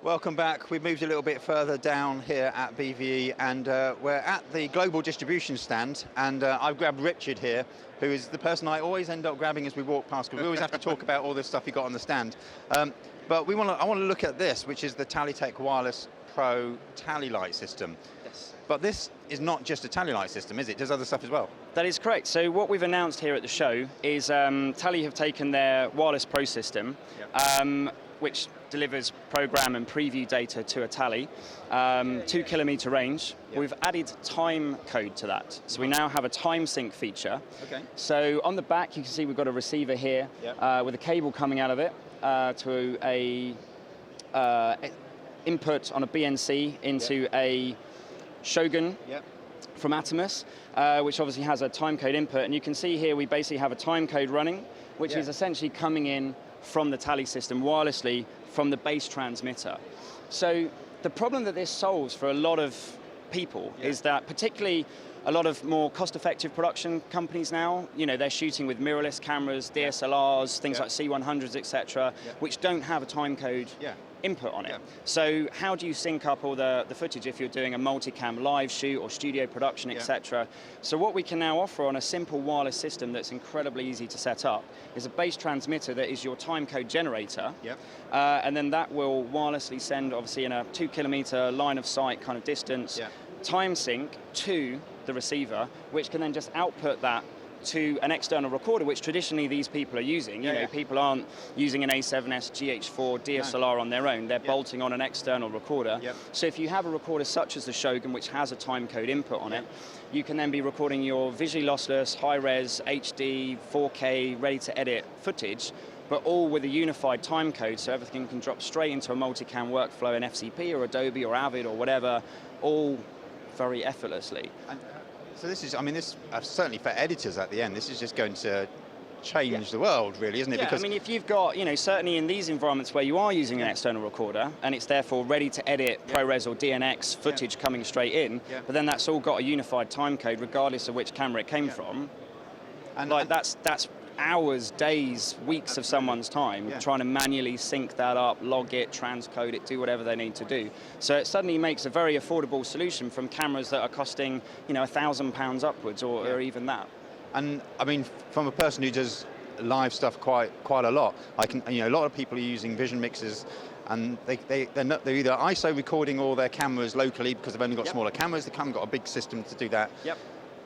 Welcome back. We've moved a little bit further down here at BVE and we're at the global distribution stand, and I've grabbed Richard here, who is the person I always end up grabbing as we walk past, because we always have to talk about all this stuff you got on the stand. But I want to look at this, which is the Talitech Wireless Pro Tally Light system. Yes. But this is not just a Tally Light system, is it? Does other stuff as well? That is correct. So what we've announced here at the show is Tally have taken their Wireless Pro system, which delivers program and preview data to a Tally, 2 kilometer range. Yep. We've added time code to that. So we now have a time sync feature. Okay. So on the back, you can see we've got a receiver here with a cable coming out of it to a input on a BNC into a Shogun from Atomus, which obviously has a timecode input. And you can see here we basically have a timecode running, which is essentially coming in from the Tally system wirelessly from the base transmitter. So the problem that this solves for a lot of people is that, particularly a lot of more cost-effective production companies now, you know, they're shooting with mirrorless cameras, DSLRs, things like C100s, etc., which don't have a timecode input on it. So how do you sync up all the footage if you're doing a multicam live shoot or studio production, etc.? So what we can now offer on a simple wireless system that's incredibly easy to set up is a base transmitter that is your timecode generator, and then that will wirelessly send, obviously in a 2 kilometer line of sight kind of distance, time sync to the receiver, which can then just output that to an external recorder, which traditionally these people are using. You know, people aren't using an A7S GH4 DSLR on their own. They're bolting on an external recorder. So if you have a recorder such as the Shogun, which has a timecode input on it, you can then be recording your visually lossless, high-res, HD, 4K, ready-to-edit footage, but all with a unified timecode, so everything can drop straight into a multicam workflow in FCP or Adobe or Avid or whatever, all very effortlessly. So this is, I mean, this certainly for editors at the end, this is just going to change the world, really, isn't it? Yeah, because I mean, if you've got, you know, certainly in these environments where you are using an external recorder and it's therefore ready to edit ProRes or DNX footage coming straight in, but then that's all got a unified time code regardless of which camera it came from, and like that's hours, days, weeks of someone's time trying to manually sync that up, log it, transcode it, do whatever they need to do. So it suddenly makes a very affordable solution from cameras that are costing, you know, £1,000 upwards or even that. And I mean, from a person who does live stuff quite a lot, I can, you know, a lot of people are using vision mixers, and they're either ISO recording all their cameras locally because they've only got smaller cameras. They haven't got a big system to do that.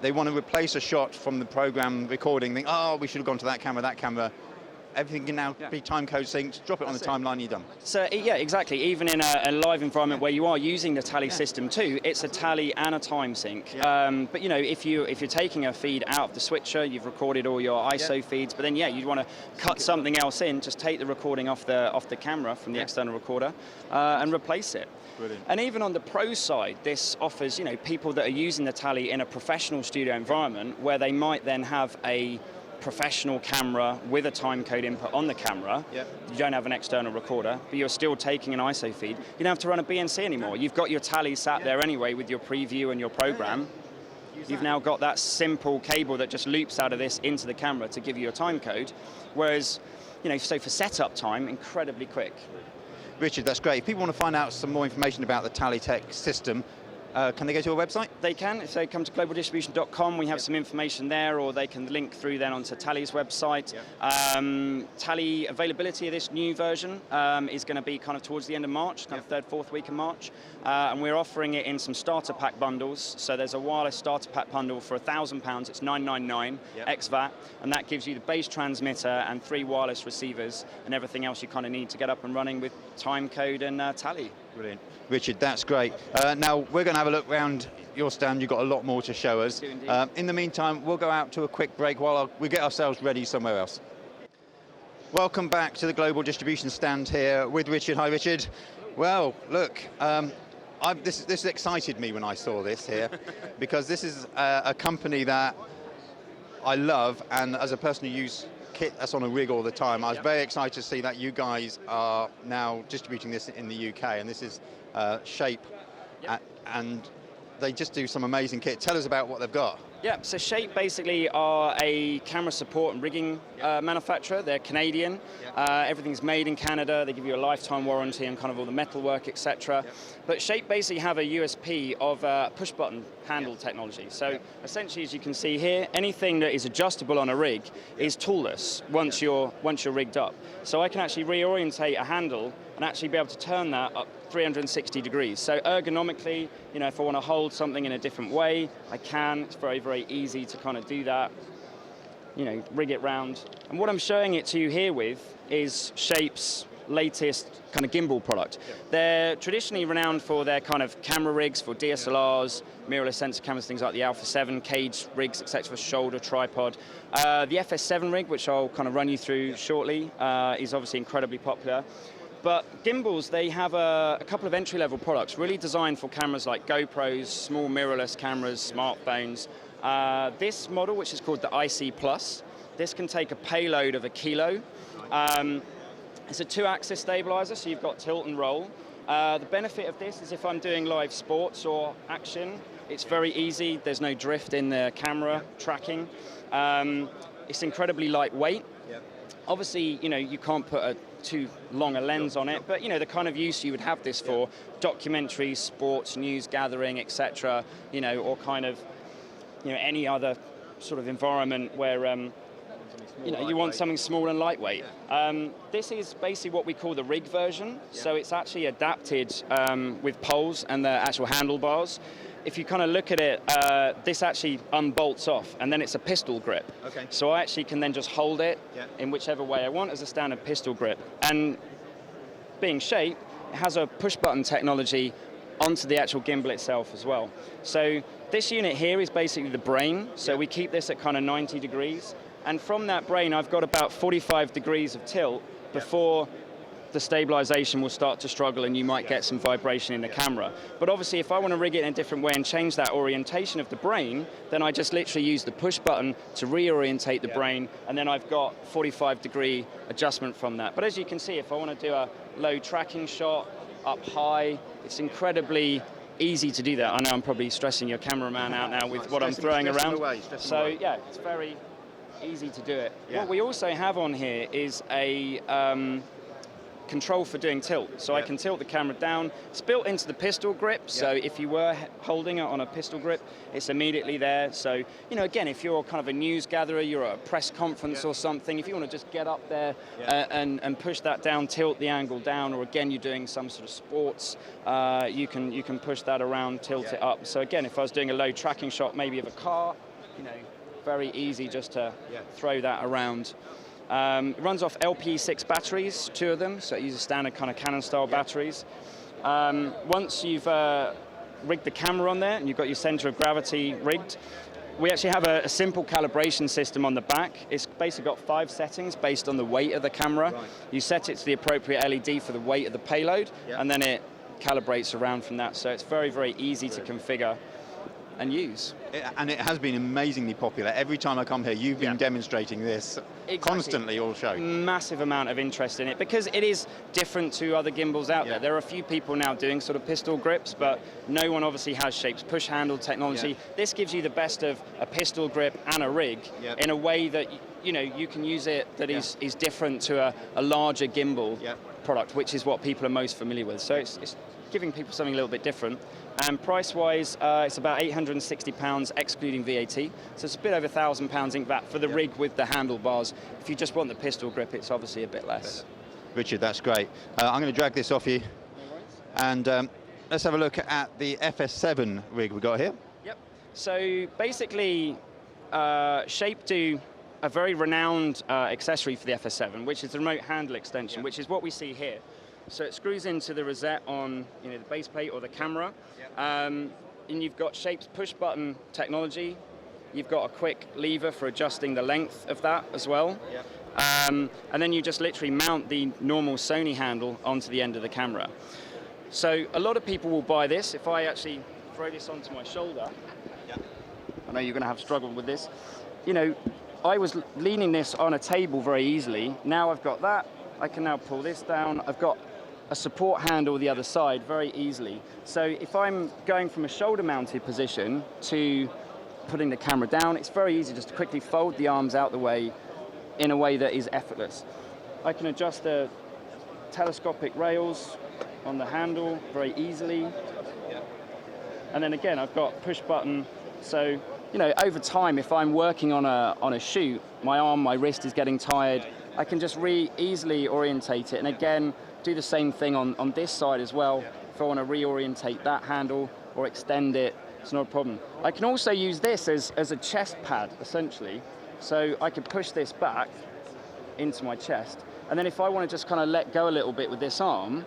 They want to replace a shot from the program recording, think, oh, we should have gone to that camera. Everything can now be timecode synced, drop it on the timeline, you're done. So yeah, exactly. Even in a live environment where you are using the Tally system too, it's a Tally and a time sync. But you know, if you're taking a feed out of the switcher, you've recorded all your ISO feeds, but then you want to cut something else in, just take the recording off the camera from the external recorder and replace it. Brilliant. And even on the pro side, this offers, you know, people that are using the Tally in a professional studio environment where they might then have a professional camera with a timecode input on the camera. You don't have an external recorder, but you're still taking an ISO feed. You don't have to run a BNC anymore. You've got your Tally sat there anyway with your preview and your program. You've now got that simple cable that just loops out of this into the camera to give you a timecode. Whereas, you know, so for setup time, incredibly quick. Richard, that's great. If people want to find out some more information about the Talitech system, can they go to our website? They can. If they come to globaldistribution.com, we have some information there, or they can link through then onto Tally's website. Tally availability of this new version is going to be kind of towards the end of March, kind of third, fourth week of March. And we're offering it in some starter pack bundles. So there's a wireless starter pack bundle for £1,000. It's $999 ex VAT, and that gives you the base transmitter and 3 wireless receivers and everything else you kind of need to get up and running with timecode and Tally. Brilliant. Richard, that's great. Now, we're going to have a look around your stand. You've got a lot more to show us. In the meantime, we'll go out to a quick break while we get ourselves ready somewhere else. Welcome back to the Global Distribution stand here with Richard. Hi, Richard. Well, look, this excited me when I saw this here, because this is a company that I love, and as a person who uses kit that's on a rig all the time, I was very excited to see that you guys are now distributing this in the UK, and this is Shape, and they just do some amazing kit. Tell us about what they've got. Yeah, so Shape basically are a camera support and rigging manufacturer. They're Canadian. Everything's made in Canada. They give you a lifetime warranty on kind of all the metalwork, etc. But Shape basically have a USP of push-button handle technology. So essentially, as you can see here, anything that is adjustable on a rig is toolless once you're rigged up. So I can actually reorientate a handle and actually be able to turn that up 360 degrees. So ergonomically, you know, if I want to hold something in a different way, I can. It's very, very easy to kind of do that. You know, rig it round. And what I'm showing it to you here with is Shape's latest kind of gimbal product. They're traditionally renowned for their kind of camera rigs for DSLRs, mirrorless sensor cameras, things like the Alpha 7, cage rigs, etc., for shoulder, tripod. The FS7 rig, which I'll kind of run you through shortly, is obviously incredibly popular. But gimbals, they have a couple of entry-level products really designed for cameras like GoPros, small mirrorless cameras, smartphones. This model, which is called the KitPlus, this can take a payload of 1 kilo. It's a 2-axis stabilizer, so you've got tilt and roll. The benefit of this is if I'm doing live sports or action, it's very easy. There's no drift in the camera tracking. It's incredibly lightweight. Obviously, you know, you can't put too long a lens on it, but you know, the kind of use you would have this for, documentaries, sports, news gathering, etc., you know, or kind of, you know, any other sort of environment where you know, you want something small and lightweight. This is basically what we call the rig version, so it's actually adapted with poles and the actual handlebars. If you kind of look at it, this actually unbolts off, and then it's a pistol grip. So I actually can then just hold it in whichever way I want as a standard pistol grip. And being Shape, it has a push-button technology onto the actual gimbal itself as well. So this unit here is basically the brain, so we keep this at kind of 90 degrees. And from that brain, I've got about 45 degrees of tilt before the stabilization will start to struggle and you might get some vibration in the camera. But obviously, if I want to rig it in a different way and change that orientation of the brain, then I just literally use the push button to reorientate the brain, and then I've got 45-degree adjustment from that. But as you can see, if I want to do a low tracking shot, up high, it's incredibly easy to do that. I know I'm probably stressing your cameraman out now with what I'm throwing around. So yeah, it's very easy to do it. What we also have on here is a control for doing tilt. So I can tilt the camera down. It's built into the pistol grip, so if you were holding it on a pistol grip, it's immediately there. So, you know, again, if you're kind of a news gatherer, you're at a press conference or something, if you want to just get up there and push that down, tilt the angle down, or again, you're doing some sort of sports, you can push that around, tilt it up. So again, if I was doing a low tracking shot, maybe of a car, you know, very easy just to throw that around. It runs off LP6 batteries, 2 of them, so it uses standard kind of Canon-style batteries. Once you've rigged the camera on there and you've got your center of gravity rigged, we actually have a simple calibration system on the back. It's basically got 5 settings based on the weight of the camera. You set it to the appropriate LED for the weight of the payload, and then it calibrates around from that. So it's very, very easy to configure and use. And it has been amazingly popular. Every time I come here, you've been demonstrating this constantly all show. Massive amount of interest in it because it is different to other gimbals out there. There are a few people now doing sort of pistol grips, but no one obviously has Shape's push handle technology. This gives you the best of a pistol grip and a rig in a way that you know you can use it that is different to a larger gimbal product, which is what people are most familiar with. So it's giving people something a little bit different. And price-wise, it's about £860 excluding VAT. So it's a bit over £1,000 in VAT for the rig with the handlebars. If you just want the pistol grip, it's obviously a bit less. Richard, that's great. I'm going to drag this off you. No worries. And let's have a look at the FS7 rig we got here. Yep. So basically, Shape do a very renowned accessory for the FS7, which is the remote handle extension, which is what we see here. So it screws into the rosette on the base plate or the camera. And you've got Shape's push button technology. You've got a quick lever for adjusting the length of that as well. And then you just literally mount the normal Sony handle onto the end of the camera. So a lot of people will buy this. If I actually throw this onto my shoulder, I know you're going to have struggle with this. You know, I was leaning this on a table very easily. Now I've got that. I can now pull this down. I've got a support handle the other side very easily. So if I'm going from a shoulder mounted position to putting the camera down. It's very easy just to quickly fold the arms out the way in a way that is effortless. I can adjust the telescopic rails on the handle very easily. And then again, I've got push button. So, you know, over time, if I'm working on a shoot, my arm, my wrist is getting tired, I can just easily orientate it. And again, do the same thing on this side as well. If I want to reorientate that handle or extend it, it's not a problem. I can also use this as a chest pad, essentially. So I could push this back into my chest. And then if I want to just kind of let go a little bit with this arm,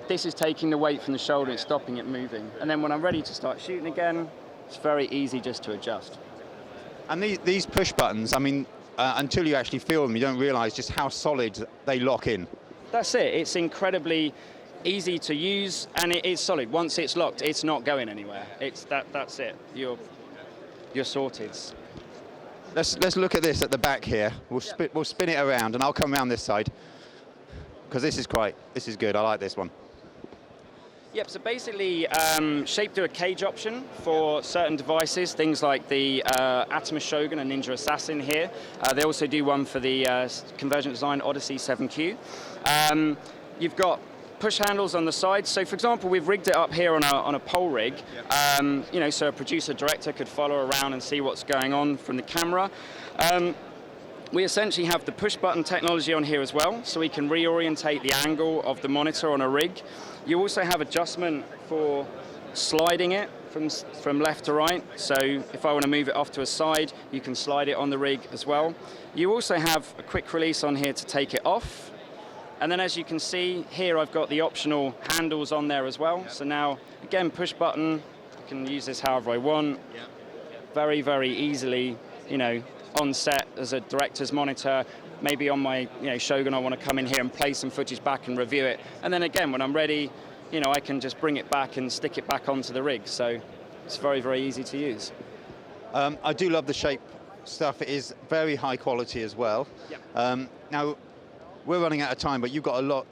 this is taking the weight from the shoulder and stopping it moving. And then when I'm ready to start shooting again, it's very easy just to adjust. And these push buttons, I mean, until you actually feel them, you don't realize just how solid they lock in. That's it. It's incredibly easy to use, and it is solid. Once it's locked, it's not going anywhere. That's it. You're sorted. Let's look at this at the back here. We'll spin it around, and I'll come around this side because this is good. I like this one. Yep, so basically Shape do a cage option for certain devices, things like the Atomos Shogun and Ninja Assassin here. They also do one for the Convergent Design Odyssey 7Q. You've got push handles on the sides. So for example, we've rigged it up here on a pole rig, you know, so a producer director could follow around and see what's going on from the camera. We essentially have the push button technology on here as well, so we can reorientate the angle of the monitor on a rig. You also have adjustment for sliding it from left to right. So if I want to move it off to a side, you can slide it on the rig as well. You also have a quick release on here to take it off. And then as you can see, here I've got the optional handles on there as well. So now, again, push button, I can use this however I want. Very, very easily, you know, on set as a director's monitor. Maybe on my Shogun, I want to come in here and play some footage back and review it. And then again, when I'm ready, you know, I can just bring it back and stick it back onto the rig. So it's very, very easy to use. I do love the Shape stuff. It is very high quality as well. Yep. Now, we're running out of time, but you've got a lot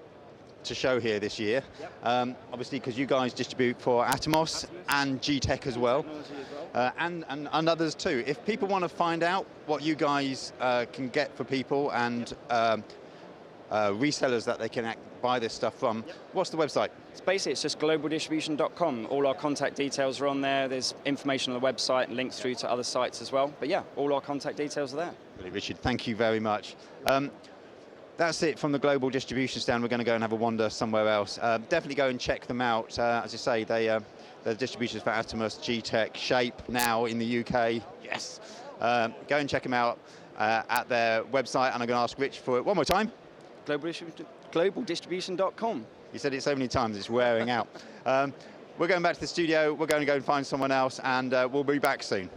to show here this year. Yep. Obviously, because you guys distribute for Atomos and NewTek as well. And others too. If people want to find out what you guys can get for people and resellers that they can buy this stuff from, what's the website? It's just globaldistribution.com. All our contact details are on there. There's information on the website and links through to other sites as well. But yeah, all our contact details are there. Really, Richard, thank you very much. That's it from the Global Distribution stand. We're going to go and have a wander somewhere else. Definitely go and check them out. As I say, they're distributors for Atomos, NewTek, Shape now in the UK. Yes. Go and check them out at their website. And I'm going to ask Rich for it one more time. Globaldistribution.com. You said it so many times, it's wearing out. We're going back to the studio. We're going to go and find someone else, and we'll be back soon.